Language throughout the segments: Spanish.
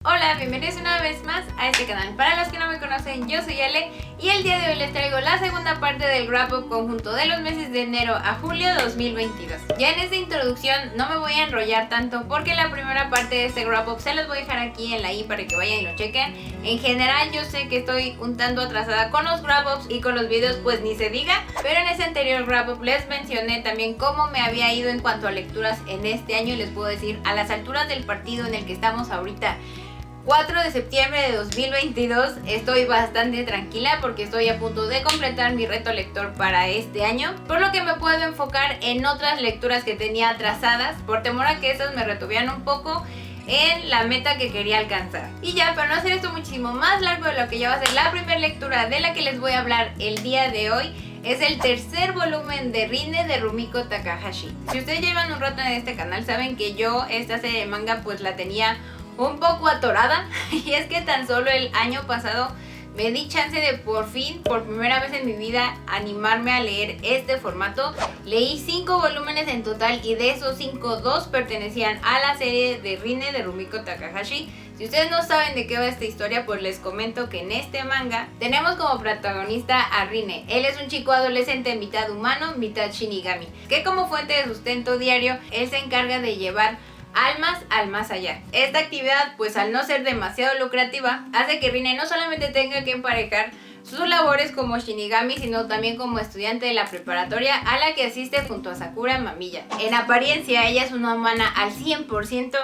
Hola, bienvenidos una vez más a este canal. Para los que no me conocen, yo soy Ale y el día de hoy les traigo la segunda parte del wrap up conjunto de los meses de enero a julio de 2022. Ya en esta introducción no me voy a enrollar tanto porque la primera parte de este wrap up se los voy a dejar aquí en la i para que vayan y lo chequen. En general yo sé que estoy un tanto atrasada con los wrap ups y con los videos, pues ni se diga, pero en ese anterior wrap up les mencioné también cómo me había ido en cuanto a lecturas en este año y les puedo decir, a las alturas del partido en el que estamos ahorita, 4 de septiembre de 2022, estoy bastante tranquila porque estoy a punto de completar mi reto lector para este año, por lo que me puedo enfocar en otras lecturas que tenía atrasadas por temor a que esas me retuvieran un poco en la meta que quería alcanzar. Y ya, para no hacer esto muchísimo más largo de lo que ya va a ser la primera lectura de la que les voy a hablar el día de hoy, es el tercer volumen de Rinne de Rumiko Takahashi. Si ustedes llevan un rato en este canal saben que yo esta serie de manga pues la tenía un poco atorada, y es que tan solo el año pasado me di chance de por fin, por primera vez en mi vida, animarme a leer este formato. Leí 5 volúmenes en total y de esos 5, 2 pertenecían a la serie de Rinne de Rumiko Takahashi. Si ustedes no saben de qué va esta historia, pues les comento que en este manga tenemos como protagonista a Rinne. Él es un chico adolescente mitad humano, mitad shinigami, que como fuente de sustento diario, él se encarga de llevar almas al más allá. Esta actividad, pues al no ser demasiado lucrativa, hace que Rinne no solamente tenga que emparejar sus labores como shinigami, sino también como estudiante de la preparatoria a la que asiste junto a Sakura Mamilla. En apariencia ella es una humana al 100%,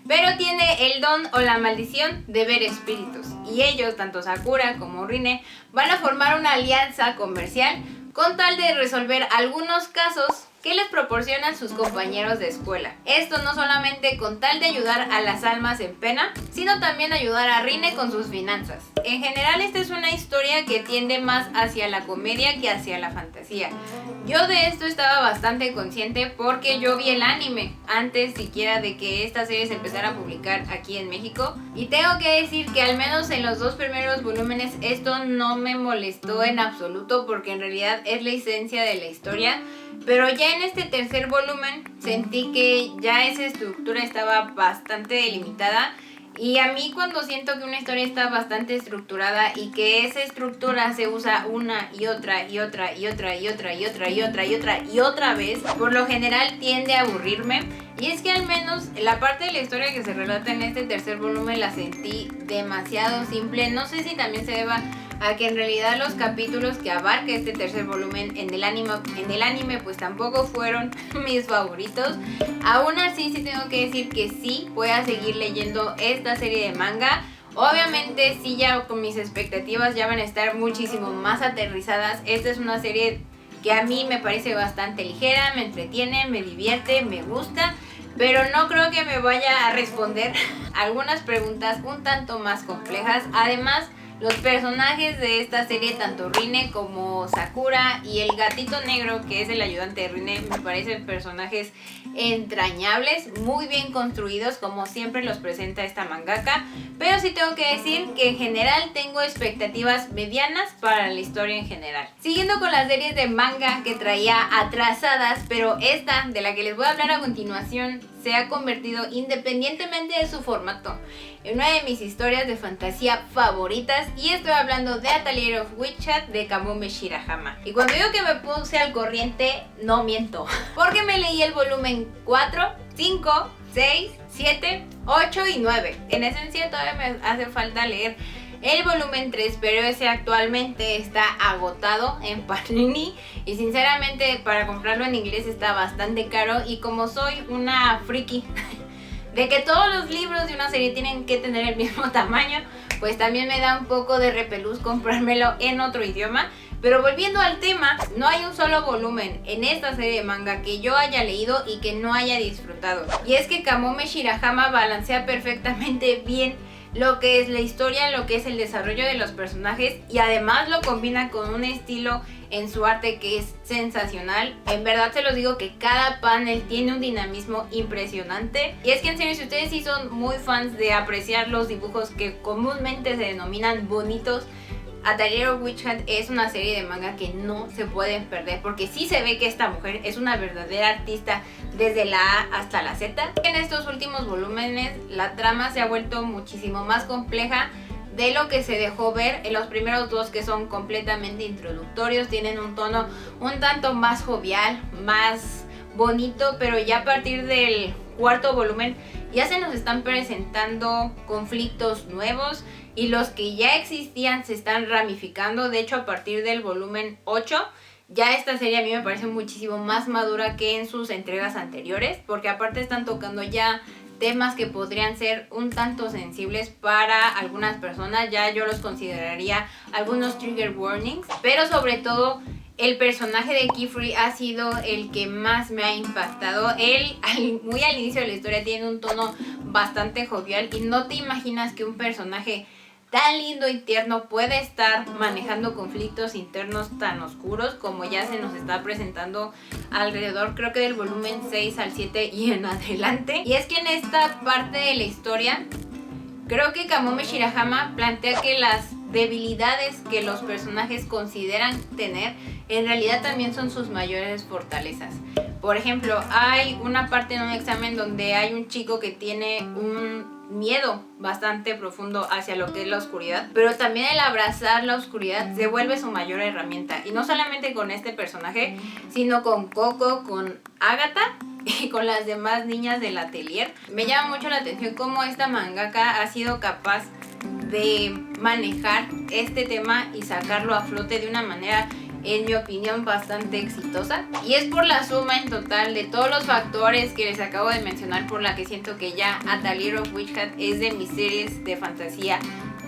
pero tiene el don o la maldición de ver espíritus, y ellos, tanto Sakura como Rinne, van a formar una alianza comercial con tal de resolver algunos casos que les proporcionan sus compañeros de escuela. Esto no solamente con tal de ayudar a las almas en pena, sino también ayudar a Rinne con sus finanzas. En general esta es una historia que tiende más hacia la comedia que hacia la fantasía. Yo de esto estaba bastante consciente porque yo vi el anime antes siquiera de que esta serie se empezara a publicar aquí en México, y tengo que decir que al menos en los 2 primeros volúmenes esto no me molestó en absoluto porque en realidad es la esencia de la historia. Pero ya en este tercer volumen sentí que ya esa estructura estaba bastante delimitada, y a mí cuando siento que una historia está bastante estructurada y que esa estructura se usa una y otra y otra y otra y otra y otra y otra y otra y otra vez, por lo general tiende a aburrirme. Y es que al menos la parte de la historia que se relata en este tercer volumen la sentí demasiado simple. No sé si también se deba a que en realidad los capítulos que abarca este tercer volumen en el anime pues tampoco fueron mis favoritos. Aún así sí tengo que decir que sí voy a seguir leyendo esta serie de manga. Obviamente sí, ya con mis expectativas ya van a estar muchísimo más aterrizadas. Esta es una serie que a mí me parece bastante ligera, me entretiene, me divierte, me gusta, pero no creo que me vaya a responder algunas preguntas un tanto más complejas. Además, los personajes de esta serie, tanto Rinne como Sakura y el gatito negro que es el ayudante de Rinne, me parecen personajes entrañables, muy bien construidos como siempre los presenta esta mangaka. Pero sí tengo que decir que en general tengo expectativas medianas para la historia en general. Siguiendo con las series de manga que traía atrasadas, pero esta de la que les voy a hablar a continuación se ha convertido, independientemente de su formato, en una de mis historias de fantasía favoritas, y estoy hablando de Atelier of Witch-Hat de Kamome Shirahama. Y cuando digo que me puse al corriente, no miento, porque me leí el volumen 4, 5, 6, 7, 8 y 9. En esencia todavía me hace falta leer el volumen 3, pero ese actualmente está agotado en Panini y sinceramente para comprarlo en inglés está bastante caro, y como soy una friki de que todos los libros de una serie tienen que tener el mismo tamaño, pues también me da un poco de repelús comprármelo en otro idioma. Pero volviendo al tema, no hay un solo volumen en esta serie de manga que yo haya leído y que no haya disfrutado. Y es que Kamome Shirahama balancea perfectamente bien lo que es la historia, lo que es el desarrollo de los personajes, y además lo combina con un estilo en su arte que es sensacional. En verdad se los digo que cada panel tiene un dinamismo impresionante, y es que en serio, si ustedes sí son muy fans de apreciar los dibujos que comúnmente se denominan bonitos, Atelier of Witch Hat es una serie de manga que no se pueden perder, porque sí se ve que esta mujer es una verdadera artista desde la A hasta la Z. En estos últimos volúmenes la trama se ha vuelto muchísimo más compleja de lo que se dejó ver en los primeros dos, que son completamente introductorios, tienen un tono un tanto más jovial, más bonito, pero ya a partir del cuarto volumen ya se nos están presentando conflictos nuevos y los que ya existían se están ramificando. De hecho, a partir del volumen 8 ya esta serie a mí me parece muchísimo más madura que en sus entregas anteriores, porque aparte están tocando ya temas que podrían ser un tanto sensibles para algunas personas. Ya yo los consideraría algunos trigger warnings, pero sobre todo el personaje de Kifri ha sido el que más me ha impactado. Él, muy al inicio de la historia, tiene un tono bastante jovial y no te imaginas que un personaje tan lindo y tierno puede estar manejando conflictos internos tan oscuros como ya se nos está presentando alrededor, creo que del volumen 6 al 7 y en adelante. Y es que en esta parte de la historia creo que Kamome Shirahama plantea que las debilidades que los personajes consideran tener en realidad también son sus mayores fortalezas. Por ejemplo, hay una parte en un examen donde hay un chico que tiene un miedo bastante profundo hacia lo que es la oscuridad, pero también el abrazar la oscuridad se vuelve su mayor herramienta, y no solamente con este personaje, sino con Coco, con Agatha y con las demás niñas del atelier. Me llama mucho la atención cómo esta mangaka ha sido capaz de manejar este tema y sacarlo a flote de una manera, en mi opinión, bastante exitosa. Y es por la suma en total de todos los factores que les acabo de mencionar por la que siento que ya Atelier of Witch Hat es de mis series de fantasía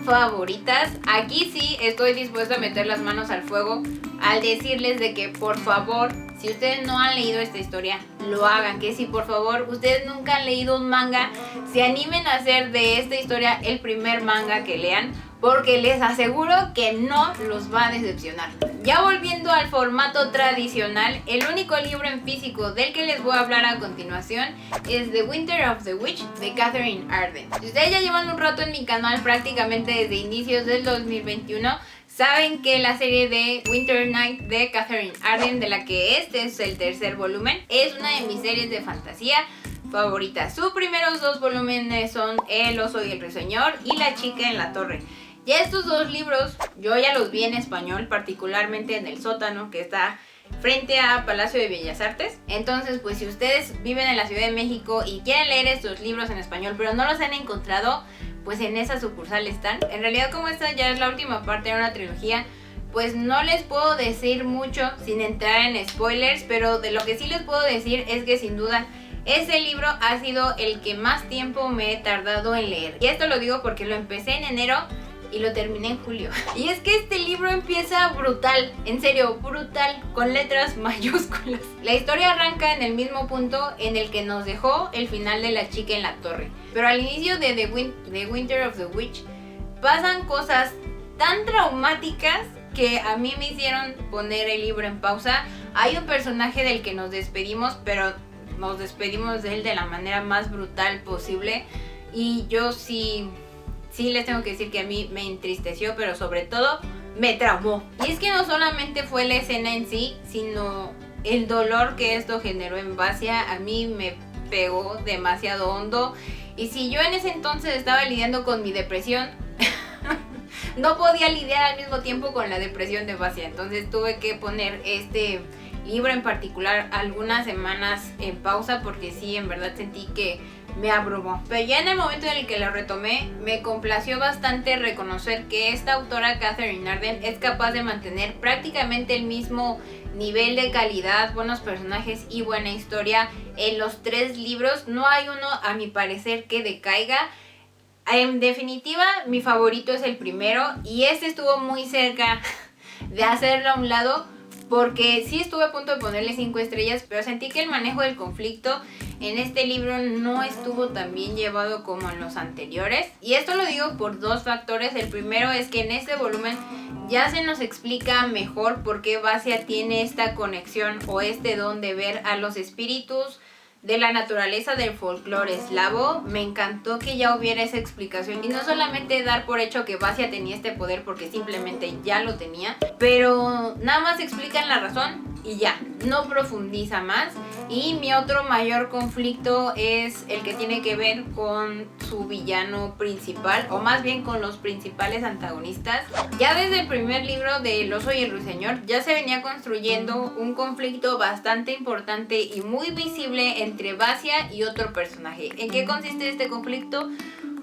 favoritas. Aquí sí estoy dispuesta a meter las manos al fuego al decirles de que por favor, si ustedes no han leído esta historia, lo hagan. Que si por favor ustedes nunca han leído un manga, se animen a hacer de esta historia el primer manga que lean, porque les aseguro que no los va a decepcionar. Ya volviendo al formato tradicional, el único libro en físico del que les voy a hablar a continuación es The Winter of the Witch de Katherine Arden. Si ustedes ya llevan un rato en mi canal, prácticamente desde inicios del 2021, saben que la serie de Winter Night de Katherine Arden, de la que este es el tercer volumen, es una de mis series de fantasía favoritas. Sus primeros dos volúmenes son El oso y el ruiseñor y La chica en la torre. Ya estos dos libros yo ya los vi en español, particularmente en El sótano, que está frente a Palacio de Bellas Artes. Entonces, pues si ustedes viven en la Ciudad de México y quieren leer estos libros en español pero no los han encontrado, pues en esa sucursal están. En realidad, como esta ya es la última parte de una trilogía, pues no les puedo decir mucho sin entrar en spoilers, pero de lo que sí les puedo decir es que sin duda ese libro ha sido el que más tiempo me he tardado en leer. Y esto lo digo porque lo empecé en enero y lo terminé en julio. Y es que este libro empieza brutal, en serio, brutal, con letras mayúsculas. La historia arranca en el mismo punto en el que nos dejó el final de La chica en la torre. Pero al inicio de The Winter of the Witch pasan cosas tan traumáticas que a mí me hicieron poner el libro en pausa. Hay un personaje del que nos despedimos, pero nos despedimos de él de la manera más brutal posible. Y yo sí les tengo que decir que a mí me entristeció, pero sobre todo me traumó. Y es que no solamente fue la escena en sí, sino el dolor que esto generó en Basia. A mí me pegó demasiado hondo. Y si yo en ese entonces estaba lidiando con mi depresión, no podía lidiar al mismo tiempo con la depresión de Basia. Entonces tuve que poner este libro en particular algunas semanas en pausa, porque sí, en verdad sentí que me abrumó. Pero ya en el momento en el que lo retomé, me complació bastante reconocer que esta autora, Katherine Arden, es capaz de mantener prácticamente el mismo nivel de calidad, buenos personajes y buena historia en los tres libros. No hay uno, a mi parecer, que decaiga. En definitiva, mi favorito es el primero, y este estuvo muy cerca de hacerlo a un lado, porque sí estuve a punto de ponerle 5 estrellas, pero sentí que el manejo del conflicto en este libro no estuvo tan bien llevado como en los anteriores. Y esto lo digo por dos factores. El primero es que en este volumen ya se nos explica mejor por qué Basia tiene esta conexión o este don de ver a los espíritus de la naturaleza del folclore eslavo. Me encantó que ya hubiera esa explicación y no solamente dar por hecho que Vasya tenía este poder porque simplemente ya lo tenía, pero nada más explican la razón y ya, no profundiza más. Y mi otro mayor conflicto es el que tiene que ver con su villano principal, o más bien con los principales antagonistas. Ya desde el primer libro de El oso y el ruiseñor ya se venía construyendo un conflicto bastante importante y muy visible entre Vasya y otro personaje. ¿En qué consiste este conflicto?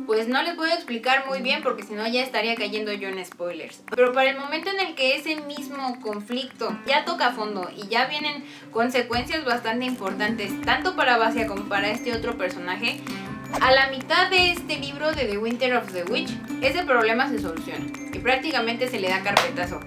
Pues no les puedo explicar muy bien porque si no ya estaría cayendo yo en spoilers. Pero para el momento en el que ese mismo conflicto ya toca fondo y ya vienen consecuencias bastante importantes, tanto para Vasya como para este otro personaje, a la mitad de este libro de The Winter of the Witch, ese problema se soluciona y prácticamente se le da carpetazo.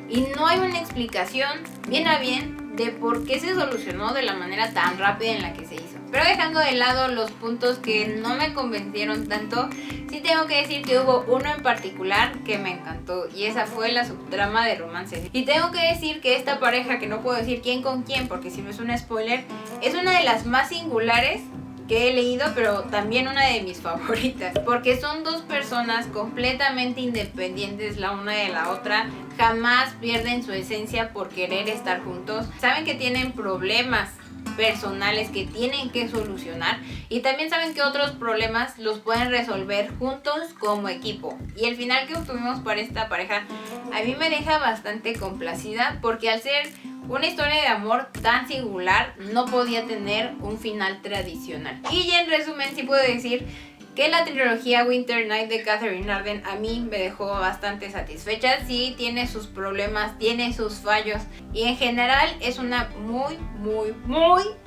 Y no hay una explicación bien a bien de por qué se solucionó de la manera tan rápida en la que se hizo. Pero dejando de lado los puntos que no me convencieron tanto, sí tengo que decir que hubo uno en particular que me encantó y esa fue la subtrama de romance. Y tengo que decir que esta pareja, que no puedo decir quién con quién porque si no es un spoiler, es una de las más singulares que he leído, pero también una de mis favoritas, porque son dos personas completamente independientes la una de la otra, jamás pierden su esencia por querer estar juntos, saben que tienen problemas personales que tienen que solucionar y también saben que otros problemas los pueden resolver juntos como equipo. Y el final que obtuvimos para esta pareja a mí me deja bastante complacida porque al ser una historia de amor tan singular no podía tener un final tradicional. Y ya en resumen sí puedo decir que la trilogía Winter Night de Katherine Arden a mí me dejó bastante satisfecha. Sí tiene sus problemas, tiene sus fallos y en general es una muy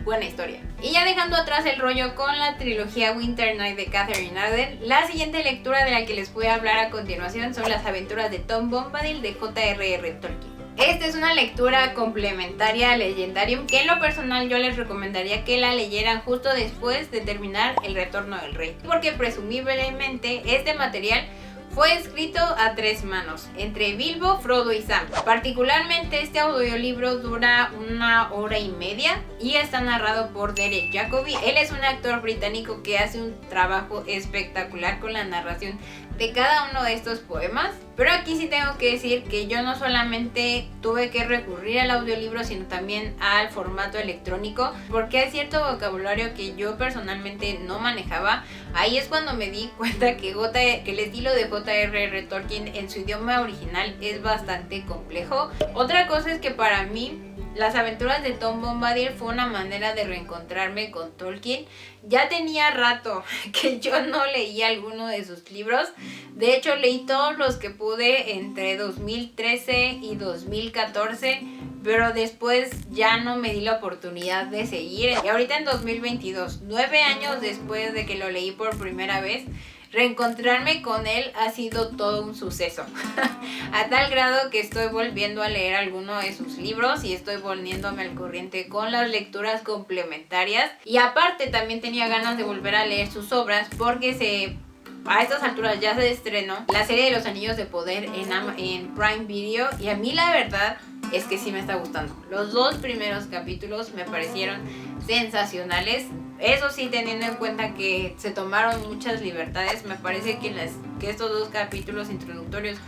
buena historia. Y ya dejando atrás el rollo con la trilogía Winter Night de Katherine Arden, la siguiente lectura de la que les voy a hablar a continuación son las aventuras de Tom Bombadil de J.R.R. Tolkien. Esta es una lectura complementaria a Legendarium que en lo personal yo les recomendaría que la leyeran justo después de terminar El Retorno del Rey, porque presumiblemente este material fue escrito a 3 manos, entre Bilbo, Frodo y Sam. Particularmente este audiolibro dura 1 hora y media y está narrado por Derek Jacobi. Él es un actor británico que hace un trabajo espectacular con la narración de cada uno de estos poemas. Pero aquí sí tengo que decir que yo no solamente tuve que recurrir al audiolibro, sino también al formato electrónico, porque hay cierto vocabulario que yo personalmente no manejaba. Ahí es cuando me di cuenta que el estilo de J.R.R. Tolkien en su idioma original es bastante complejo. Otra cosa es que para mí Las aventuras de Tom Bombadil fue una manera de reencontrarme con Tolkien. Ya tenía rato que yo no leía alguno de sus libros. De hecho, leí todos los que pude entre 2013 y 2014. Pero después ya no me di la oportunidad de seguir. Y ahorita en 2022, 9 años después de que lo leí por primera vez, reencontrarme con él ha sido todo un suceso. A tal grado que estoy volviendo a leer alguno de sus libros y estoy volviéndome al corriente con las lecturas complementarias. Y aparte también tenía ganas de volver a leer sus obras porque a estas alturas ya se estrenó la serie de los Anillos de Poder en Prime Video. Y a mí la verdad es que sí me está gustando. Los 2 primeros capítulos me parecieron sensacionales. Eso sí, teniendo en cuenta que se tomaron muchas libertades, me parece que estos 2 capítulos introductorios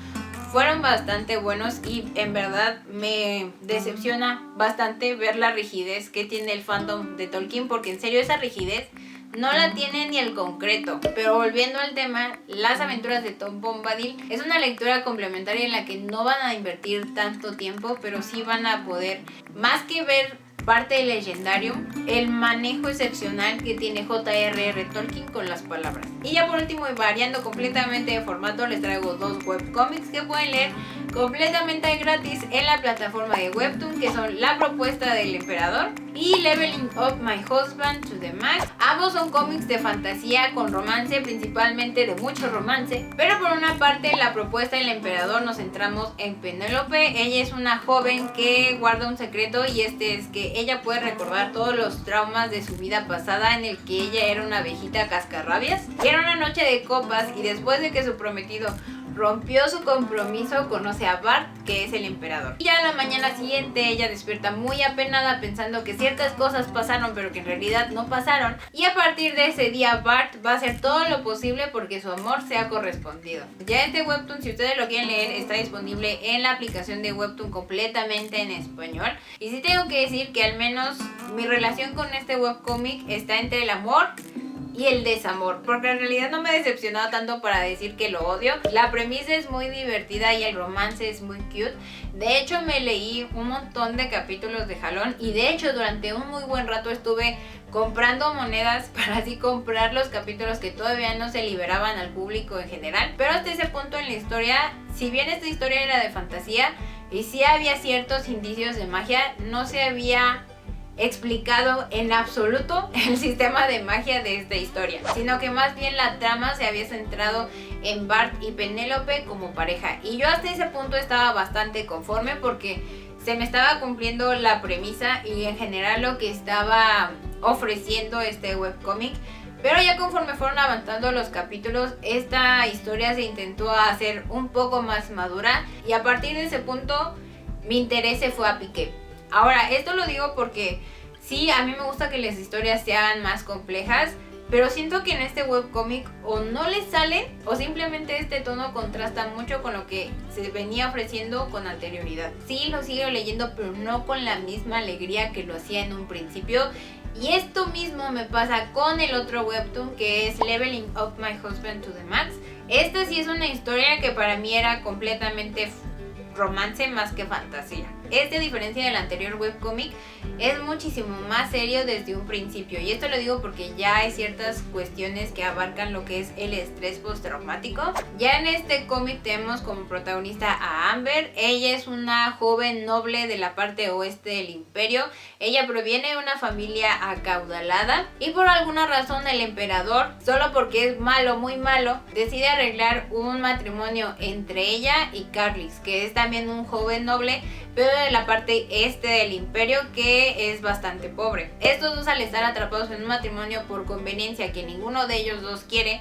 fueron bastante buenos y en verdad me decepciona bastante ver la rigidez que tiene el fandom de Tolkien, porque en serio esa rigidez no la tiene ni el concreto. Pero volviendo al tema, Las aventuras de Tom Bombadil es una lectura complementaria en la que no van a invertir tanto tiempo, pero sí van a poder, más que ver parte de Legendarium, el manejo excepcional que tiene J.R.R. Tolkien con las palabras. Y ya por último, y variando completamente de formato, les traigo 2 webcomics que pueden leer completamente gratis en la plataforma de Webtoon, que son La propuesta del emperador y Leveling Up My Husband to the Max. Ambos son cómics de fantasía con romance, principalmente de mucho romance. Pero por una parte, La propuesta del emperador, nos centramos en Penélope. Ella es una joven que guarda un secreto, y este es que ella puede recordar todos los traumas de su vida pasada, en el que ella era una abejita cascarrabias. Y era una noche de copas, y después de que su prometido rompió su compromiso, conoce a Bart, que es el emperador. Y ya a la mañana siguiente ella despierta muy apenada pensando que ciertas cosas pasaron pero que en realidad no pasaron. Y a partir de ese día Bart va a hacer todo lo posible porque su amor sea correspondido. Ya este webtoon, si ustedes lo quieren leer, está disponible en la aplicación de Webtoon completamente en español. Y sí tengo que decir que al menos mi relación con este webcomic está entre el amor y el desamor, porque en realidad no me he decepcionado tanto para decir que lo odio. La premisa es muy divertida y el romance es muy cute. De hecho me leí un montón de capítulos de jalón y de hecho durante un muy buen rato estuve comprando monedas para así comprar los capítulos que todavía no se liberaban al público en general. Pero hasta ese punto en la historia, si bien esta historia era de fantasía y sí había ciertos indicios de magia, no se había explicado en absoluto el sistema de magia de esta historia, sino que más bien la trama se había centrado en Bart y Penélope como pareja. Y yo hasta ese punto estaba bastante conforme porque se me estaba cumpliendo la premisa y en general lo que estaba ofreciendo este webcomic. Pero ya conforme fueron avanzando los capítulos, esta historia se intentó hacer un poco más madura y a partir de ese punto mi interés se fue a pique. Ahora, esto lo digo porque sí, a mí me gusta que las historias sean más complejas, pero siento que en este webcomic o no les salen o simplemente este tono contrasta mucho con lo que se venía ofreciendo con anterioridad. Sí, lo sigo leyendo, pero no con la misma alegría que lo hacía en un principio. Y esto mismo me pasa con el otro webtoon que es Leveling Up My Husband to the Max. Esta sí es una historia que para mí era completamente romance más que fantasía. Este, a diferencia del anterior webcomic, es muchísimo más serio desde un principio. Y esto lo digo porque ya hay ciertas cuestiones que abarcan lo que es el estrés postraumático. Ya en este cómic tenemos como protagonista a Amber. Ella es una joven noble de la parte oeste del imperio. Ella proviene de una familia acaudalada y por alguna razón el emperador, solo porque es malo, muy malo, decide arreglar un matrimonio entre ella y Carlix, que es también un joven noble, pero de la parte este del imperio, que es bastante pobre. Estos dos, al estar atrapados en un matrimonio por conveniencia que ninguno de ellos dos quiere,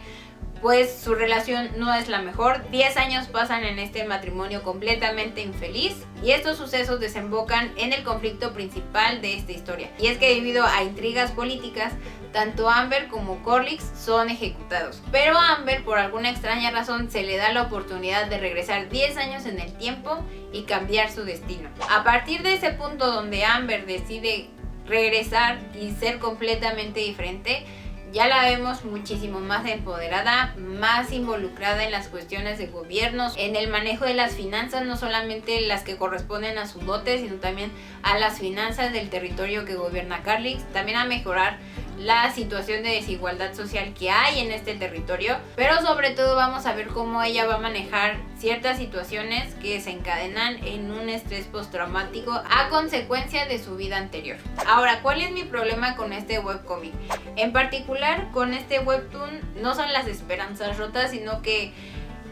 pues su relación no es la mejor. 10 años pasan en este matrimonio completamente infeliz y estos sucesos desembocan en el conflicto principal de esta historia. Y es que debido a intrigas políticas, tanto Amber como Carlix son ejecutados. Pero a Amber, por alguna extraña razón, se le da la oportunidad de regresar 10 años en el tiempo y cambiar su destino. A partir de ese punto donde Amber decide regresar y ser completamente diferente, ya la vemos muchísimo más empoderada, más involucrada en las cuestiones de gobiernos, en el manejo de las finanzas, no solamente las que corresponden a su dote, sino también a las finanzas del territorio que gobierna Carlix, también a mejorar la situación de desigualdad social que hay en este territorio, pero sobre todo vamos a ver cómo ella va a manejar ciertas situaciones que desencadenan en un estrés postraumático a consecuencia de su vida anterior. Ahora, ¿cuál es mi problema con este webcomic? En particular con este webtoon no son las esperanzas rotas, sino que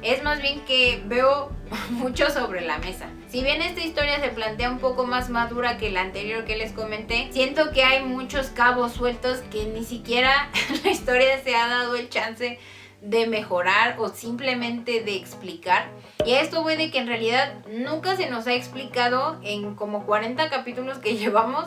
es más bien que veo mucho sobre la mesa. Si bien esta historia se plantea un poco más madura que la anterior que les comenté, siento que hay muchos cabos sueltos que ni siquiera la historia se ha dado el chance de mejorar o simplemente de explicar. Y a esto voy de que en realidad nunca se nos ha explicado en como 40 capítulos que llevamos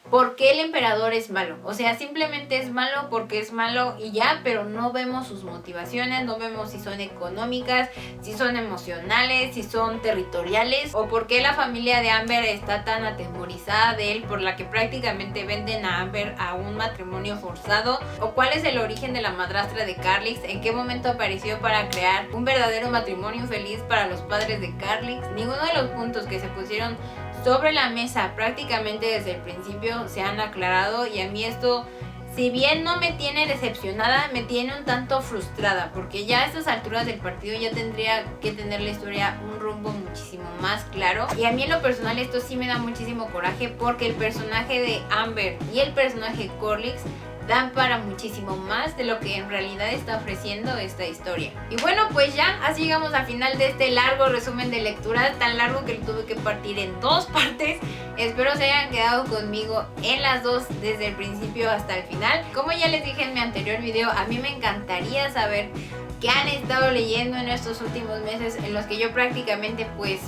por qué el emperador es malo. O sea, simplemente es malo porque es malo y ya, pero no vemos sus motivaciones, no vemos si son económicas, si son emocionales, si son territoriales, o por qué la familia de Amber está tan atemorizada de él, por la que prácticamente venden a Amber a un matrimonio forzado, o cuál es el origen de la madrastra de Carlix, en qué momento apareció para crear un verdadero matrimonio feliz para los padres de Carlix. Ninguno de los puntos que se pusieron sobre la mesa prácticamente desde el principio se han aclarado, y a mí esto, si bien no me tiene decepcionada, me tiene un tanto frustrada, porque ya a estas alturas del partido ya tendría que tener la historia un rumbo muchísimo más claro. Y a mí en lo personal esto sí me da muchísimo coraje, porque el personaje de Amber y el personaje de Carlix dan para muchísimo más de lo que en realidad está ofreciendo esta historia. Y bueno, pues ya así llegamos al final de este largo resumen de lectura, tan largo que lo tuve que partir en 2 partes. Espero se hayan quedado conmigo en las 2 desde el principio hasta el final. Como ya les dije en mi anterior video, a mí me encantaría saber que han estado leyendo en estos últimos meses en los que yo prácticamente pues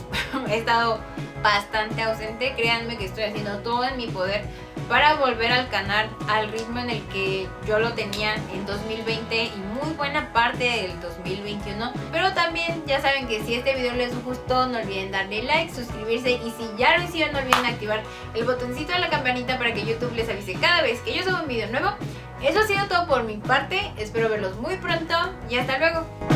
he estado bastante ausente. Créanme que estoy haciendo todo en mi poder para volver al canal al ritmo en el que yo lo tenía en 2020 y muy buena parte del 2021. Pero también ya saben que si este video les gustó, no olviden darle like, suscribirse, y si ya lo hicieron no olviden activar el botoncito de la campanita para que YouTube les avise cada vez que yo subo un video nuevo. Eso ha sido todo por mi parte, espero verlos muy pronto y hasta luego.